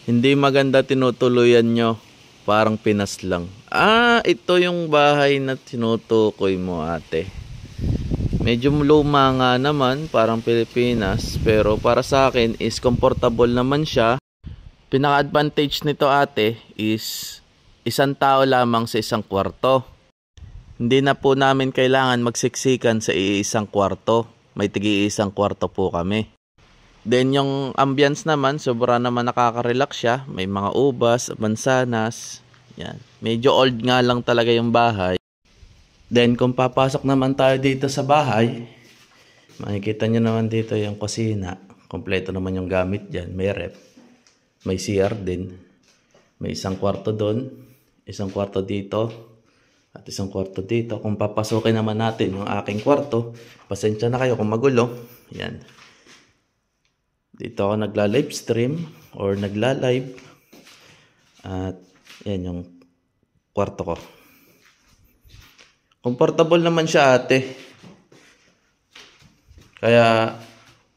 Hindi maganda tinutuluyan nyo. Parang Pinas lang. Ito yung bahay na tinutukoy mo, ate. Medyo luma nga naman, parang Pilipinas. Pero para sa akin is comfortable naman siya. Pinaka-advantage nito, ate, is isang tao lamang sa isang kwarto. Hindi na po namin kailangan magsiksikan sa iisang kwarto. May tigi-isang kwarto po kami. Then yung ambience naman, sobra naman nakaka-relax siya. May mga ubas, mansanas. Yan. Medyo old nga lang talaga yung bahay. Then kung papasok naman tayo dito sa bahay, makikita nyo naman dito yung kusina. Kompleto naman yung gamit dyan. May ref. May CR din. May isang kwarto doon. Isang kwarto dito. At isang kwarto dito. Kung papasukin naman natin yung aking kwarto, pasensya na kayo kung magulo. Yan. Dito ako nagla-live stream or nagla-live. At yan yung kwarto ko. Comfortable naman siya, ate. Kaya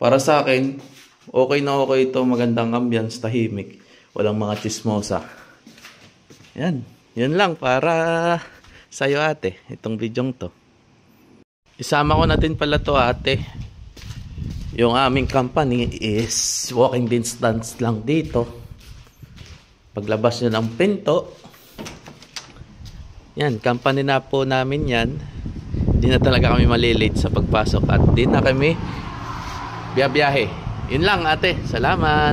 para sa akin, okay na okay ito. Magandang ambience, tahimik. Walang mga chismosa. Yan. Yan lang para sa'yo, ate. Itong videong to. Isama ko natin pala to, ate. Yung aming company is walking distance lang dito. Paglabas nyo ng pinto, yan, company na po namin yan. Hindi na talaga kami malilate sa pagpasok at di na kami biyabiyahe. Yun lang, ate. Salamat.